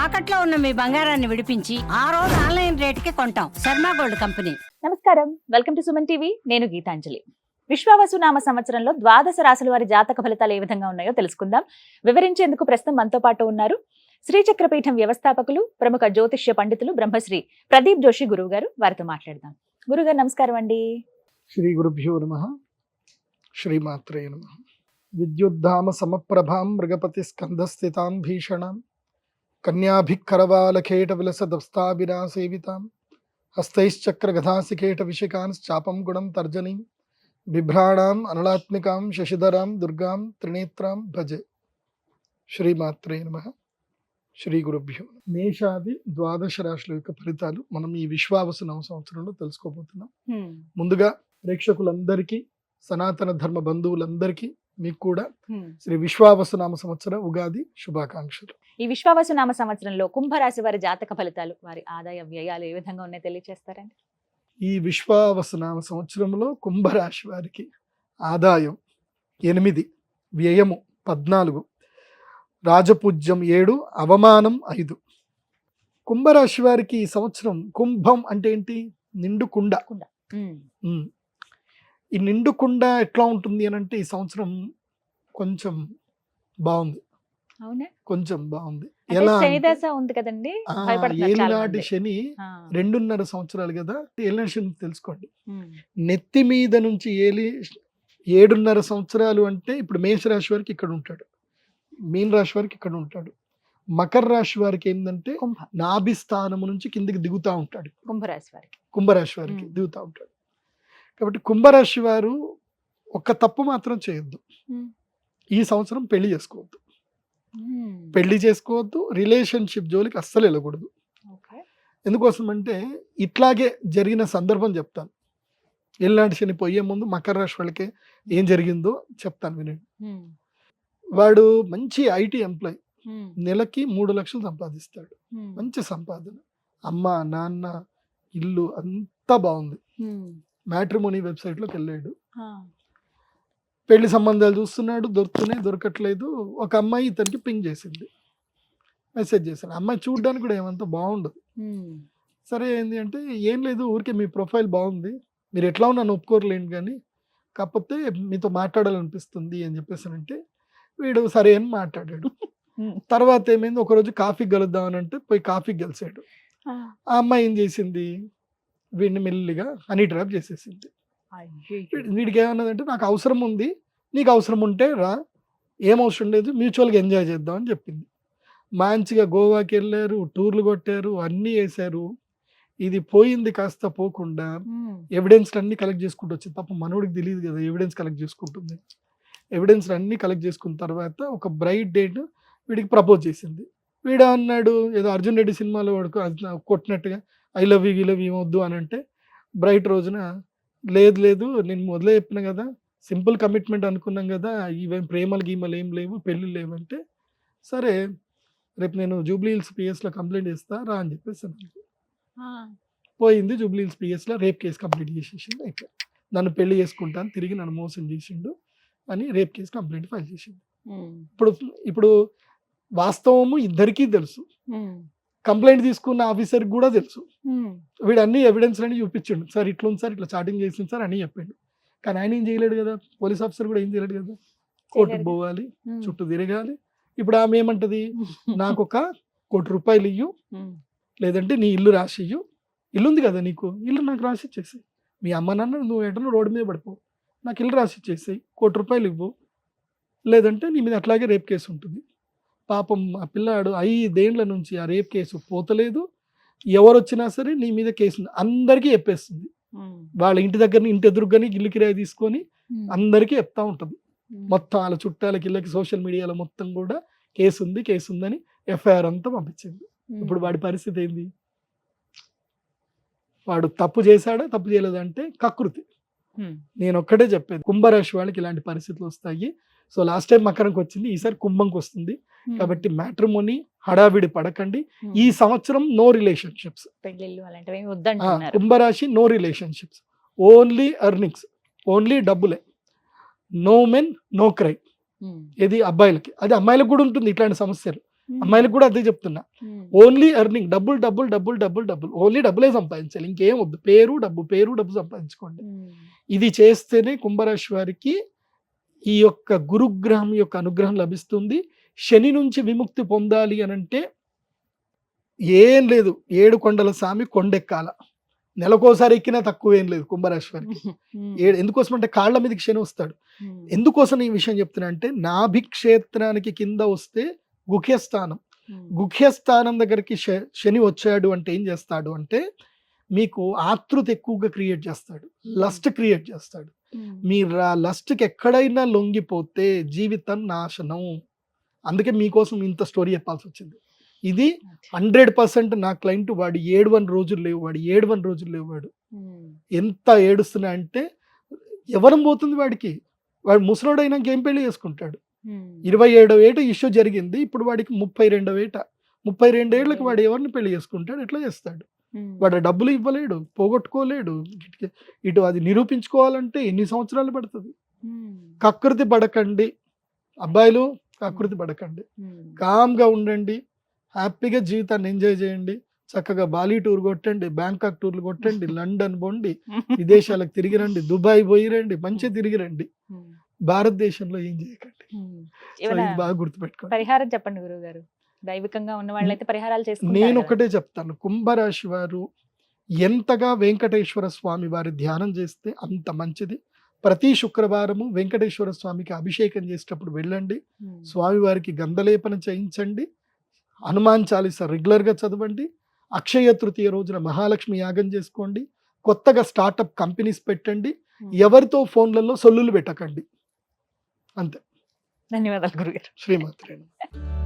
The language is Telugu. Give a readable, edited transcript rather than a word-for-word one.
తాకట్లో ఉన్న మీ బంగారాన్ని విడిపించి ఆ రోజు ఆన్లైన్ రేటుకి కొంటాం. Sharma gold company. నమస్కారం, వెల్కమ్ టు సుమన్ టీవీ. నేను గీతాంజలి. విశ్వావసు నామ సంవత్సరంలో ద్వాదశ రాశుల వారి జాతక ఫలితాలు ఏ విధంగా ఉన్నాయో తెలుసుకుందాం. వివరించేందుకు ప్రస్తుతం మనతో పాటు ఉన్నారు శ్రీచక్రపీఠం వ్యవస్థాపకులు, ప్రముఖ జ్యోతిష్య పండితులు బ్రహ్మశ్రీ ప్రదీప్ జోషి గురువు గారు. వారితో మాట్లాడదాం. గురుగారు నమస్కారం అండి. శ్రీ గురుభ్యో నమః. శ్రీమాత్రే నమః. విద్యుద్ధామ సమప్రభాం మృగపతి స్కంధస్థితాం భీషణాం కన్యాభిక్కరవాలకేట విలసదస్తాభిరా సేవితాం హస్తైశ్చక్ర గదాసికేట విశికాంశ్చాపం గుణం తర్జనీం బిభ్రాణాం అనలాత్మికాం శశిధరాం దుర్గాం త్రినేత్రాం భజే. శ్రీమాత్రే నమః. శ్రీ గురుభ్యో. మేషాది ద్వాదశ రాశుల యొక్క ఫలితాలు మనం ఈ విశ్వావసు నవ సంవత్సరంలో తెలుసుకోబోతున్నాం. ముందుగా ప్రేక్షకులందరికీ, సనాతన ధర్మ బంధువులందరికీ మీకు కూడా శ్రీ విశ్వావసు నామ సంవత్సర ఉగాది శుభాకాంక్షలు. ఈ విశ్వావసు నామ సంవత్సరంలో కుంభరాశి వారి జాతక ఫలితాలు, వారి ఆదాయ వ్యయాలు ఏ విధంగా ఉన్నాయో తెలియజేస్తారండి. ఈ విశ్వావసు నామ సంవత్సరంలో కుంభరాశి వారికి ఆదాయం 8, వ్యయము 14, రాజపూజ్యం 7, అవమానం 5. కుంభరాశి వారికి ఈ సంవత్సరం, కుంభం అంటే ఏంటి? నిండు కుండ. ఈ నిండు కుండ ఎట్లా ఉంటుంది అని అంటే ఈ సంవత్సరం కొంచెం బాగుంది. అవునా? కొంచెం బాగుంది. అంటే ఎలా శని దశ ఉంది కదండి, భయపడుతున్నారు చాలా ఏలినాటి మంది. శని ఆ. 2.5 సంవత్సరాలు కదా. ఏలినాటి శని తెలుసుకోండి. నెత్తి మీద నుంచి 7.5 సంవత్సరాలు అంటే ఇప్పుడు మేషరాశి వారికి ఇక్కడ ఉంటాడు, మీన రాశి వారికి ఇక్కడ ఉంటాడు, మకర రాశి వారికి ఏంటంటే కుంభ నాభి స్థానము నుంచి కిందికి దిగుతా ఉంటాడు. కుంభరాశి వారికి కుంభరాశి వారికి దిగుతా ఉంటాడు. కాబట్టి కుంభరాశి వారు ఒక్క తప్పు మాత్రం చేయొద్దు. ఈ సంవత్సరం పెళ్లి చేసుకోవద్దు. పెళ్లి చేసుకోవద్దు, రిలేషన్షిప్ జోలికి అస్సలు వెళ్ళకూడదు. ఎందుకోసం అంటే ఇట్లాగే జరిగిన సందర్భం చెప్తాను. ఎల్లాంటి శని పోయే ముందు మకర రాశి వాళ్ళకి ఏం జరిగిందో చెప్తాను, వినండి. వాడు మంచి ఐటీ ఎంప్లాయ్, నెలకి 3 లక్షలు సంపాదిస్తాడు. మంచి సంపాదన, అమ్మ నాన్న ఇల్లు అంతా బాగుంది. మ్యాట్రిమోనీ వెబ్సైట్లోకి వెళ్ళాడు, పెళ్లి సంబంధాలు చూస్తున్నాడు, దొరకట్లేదు. ఒక అమ్మాయి ఇతనికి పింగ్ చేసింది, మెసేజ్ చేశాను. అమ్మాయి చూడడానికి కూడా ఏమంతా బాగుండదు. సరే ఏంది అంటే, ఏం లేదు, ఊరికే మీ ప్రొఫైల్ బాగుంది, మీరు ఎట్లా నన్ను ఒప్పుకోరలేండి, కానీ కాకపోతే మీతో మాట్లాడాలనిపిస్తుంది అని చెప్పేసానంటే వీడు సరే అని మాట్లాడాడు. తర్వాత ఏమైంది, ఒకరోజు కాఫీకి కలుద్దామని అంటే పోయి కాఫీకి కలిసాడు. ఆ అమ్మాయి ఏం చేసింది, వీడిని మెల్లిగా హనీ ట్రాప్ చేసేసింది. వీడికి ఏమన్నదంటే, నాకు అవసరం ఉంది, నీకు అవసరం ఉంటే రా, ఏం అవసరం లేదు, మ్యూచువల్గా ఎంజాయ్ చేద్దాం అని చెప్పింది. మంచిగా గోవాకి వెళ్ళారు, టూర్లు కొట్టారు, అన్నీ వేశారు. ఇది పోయింది కాస్త పోకుండా ఎవిడెన్స్ అన్ని కలెక్ట్ చేసుకుంటూ వచ్చింది. పాపం మనోడికి తెలియదు కదా ఎవిడెన్స్ కలెక్ట్ చేసుకుంటుంది. ఎవిడెన్స్ అన్ని కలెక్ట్ చేసుకున్న తర్వాత ఒక బ్రైట్ డేట్ వీడికి ప్రపోజ్ చేసింది. వీడు అన్నాడు, ఏదో అర్జున్ రెడ్డి సినిమాలో వాడుకో కొట్టినట్టుగా ఐ లవ్ యూ వద్దు అని అంటే, బ్రైట్ రోజున లేదు నేను మొదలే చెప్పిన కదా, సింపుల్ కమిట్మెంట్ అనుకున్నాం కదా, ఇవేం ప్రేమలు గీమలు ఏం లేవు, పెళ్ళి లేవంటే, సరే రేపు నేను జూబ్లీ హిల్స్ పిఎస్లో కంప్లైంట్ చేస్తా రా అని చెప్పేసి పోయింది. జూబ్లీ హిల్స్ పిఎస్లో రేప్ కేసు కంప్లీట్ చేసేసింది. అయితే నన్ను పెళ్లి చేసుకుంటాను, తిరిగి నన్ను మోసం చేసిండు అని రేప్ కేసు కంప్లైంట్ ఫైల్ చేసింది. ఇప్పుడు వాస్తవము ఇద్దరికీ తెలుసు, కంప్లైంట్ తీసుకున్న ఆఫీసర్కి కూడా తెలుసు. వీడు అన్ని ఎవిడెన్స్ అన్ని చూపించిండు, సార్ ఇట్లా ఉంది సార్, ఇట్లా చాటింగ్ చేసింది సార్ అని చెప్పిండు. కానీ ఆయన ఏం చేయలేడు కదా, పోలీస్ ఆఫీసర్ కూడా ఏం చేయలేడు కదా, కోర్టుకు పోవాలి, చుట్టూ తిరగాలి. ఇప్పుడు ఆమె ఏమంటది, నాకు ఒక ₹1,00,00,000 ఇయ్యు, లేదంటే నీ ఇల్లు రాసి ఇయ్యు, ఇల్లు ఉంది కదా నీకు, ఇల్లు నాకు రాసి ఇచ్చేసి, మీ అమ్మ నాన్న నువ్వు ఎటనో రోడ్డు మీద పడిపోవు, నాకు ఇల్లు రాసి ఇచ్చేసి ₹1,00,00,000 ఇవ్వు, లేదంటే నీ మీద అట్లాగే రేప్ కేసు ఉంటుంది. పాపం ఆ పిల్లాడు 5 ఏళ్ల నుంచి ఆ రేప్ కేసు పోతలేదు. ఎవరు వచ్చినా సరే నీ మీద కేసు అందరికీ చెప్పేస్తుంది. వాళ్ళ ఇంటి దగ్గర ఇంటి ఎదురుగానే ఇల్లు కిరాయి తీసుకొని అందరికీ చెప్తా ఉంటుంది. మొత్తం వాళ్ళ చుట్టాలకి ఇళ్ళకి సోషల్ మీడియాలో మొత్తం కూడా కేసు ఉందని ఎఫ్ఐఆర్ అంతా పంపించింది. ఇప్పుడు వాడి పరిస్థితి ఏంది, వాడు తప్పు చేశాడా తప్పు చేయలేదంటే కకృతి. నేను ఒక్కటే చెప్పేది, కుంభరాశి వాళ్ళకి ఇలాంటి పరిస్థితులు వస్తాయి. సో లాస్ట్ టైం మకరంకి వచ్చింది, ఈసారి కుంభంకి వస్తుంది. కాబట్టి మ్యాట్రిమోనీ హడావిడి పడకండి. ఈ సంవత్సరం నో రిలేషన్షిప్స్, కుంభరాశి no relationships, only earnings, only డబ్బులే, నో మెన్ నో క్రై. ఇది అబ్బాయిలకి, అది అమ్మాయిలకు కూడా ఉంటుంది ఇట్లాంటి సమస్యలు. అమ్మాయిలకు కూడా అదే చెప్తున్నా. ఓన్లీ ఎర్నింగ్, డబ్బులు డబ్బులు డబ్బులు డబ్బులు డబ్బులు, ఓన్లీ డబ్బులే సంపాదించాలి, ఇంకేం వద్దు. పేరు డబ్బు సంపాదించుకోండి. ఇది చేస్తేనే కుంభరాశి వారికి ఈ యొక్క గురుగ్రహం యొక్క అనుగ్రహం లభిస్తుంది. శని నుంచి విముక్తి పొందాలి అని అంటే ఏం లేదు, 7 కొండల స్వామి కొండెక్కాల. నెలకోసారి ఎక్కినా తక్కువ ఏం లేదు కుంభరాశి వారికి. ఎందుకోసం అంటే కాళ్ళ మీదకి శని వస్తాడు. ఎందుకోసం ఈ విషయం చెప్తున్నా అంటే, నాభిక్షేత్రానికి కింద వస్తే గుహ్యస్థానం, గుహ్యస్థానం దగ్గరికి శని వచ్చాడు అంటే ఏం చేస్తాడు అంటే, మీకు ఆతృత ఎక్కువగా క్రియేట్ చేస్తాడు, లస్ట్ క్రియేట్ చేస్తాడు. మీరు ఆ లస్ట్కి ఎక్కడైనా లొంగిపోతే జీవితం నాశనం. అందుకే మీకోసం ఇంత స్టోరీ చెప్పాల్సి వచ్చింది. ఇది 100% నా క్లయింట్, వాడు 7 రోజులు లేవు, వాడు ఎంత ఏడుస్తున్నా అంటే ఎవరం పోతుంది వాడికి. వాడు ముసలోడైనాక ఏం పెళ్లి చేసుకుంటాడు. 27వ ఏట ఇష్యూ జరిగింది, ఇప్పుడు వాడికి 32వ ఏట. 32 ఏళ్ళకి వాడు ఎవరిని పెళ్లి చేసుకుంటాడు, ఎట్లా చేస్తాడు? వాడు డబ్బులు ఇవ్వలేడు, పోగొట్టుకోలేడు. ఇటు అది నిరూపించుకోవాలంటే ఎన్ని సంవత్సరాలు పడుతుంది. కకృతి పడకండి అబ్బాయిలు, కకృతి పడకండి, కామ్గా ఉండండి, హ్యాపీగా జీవితాన్ని ఎంజాయ్ చేయండి. చక్కగా బాలి టూర్ కొట్టండి, బ్యాంకాక్ టూర్లు కొట్టండి, లండన్ పోండి, విదేశాలకు తిరిగి రండి, దుబాయ్ పోయి రండి, మంచిగా తిరిగి రండి. భారతదేశంలో ఏం చేయకండి. ఇది బాగా గుర్తుపెట్టుకోండి. పరిహారం చెప్పండి గురువు గారు. దైవికంగా ఉన్న వాళ్ళైతే పరిహారాలు చేసుకుంటారు. నేను ఒకటే చెప్తాను, కుంభరాశి వారు ఎంతగా వెంకటేశ్వర స్వామి వారి ధ్యానం చేస్తే అంత మంచిది. ప్రతి శుక్రవారము వెంకటేశ్వర స్వామికి అభిషేకం చేసేటప్పుడు వెళ్ళండి, స్వామివారికి గంధలేపన చేయించండి, హనుమాన్ చాలీసా రెగ్యులర్గా చదవండి, అక్షయ తృతీయ రోజున మహాలక్ష్మి యాగం చేసుకోండి, కొత్తగా స్టార్టప్ కంపెనీస్ పెట్టండి, ఎవరితో ఫోన్లలో సొల్లులు పెట్టకండి. అంతే. ధన్యవాదాలు గురుగారు. శ్రీమాత్రే నమః.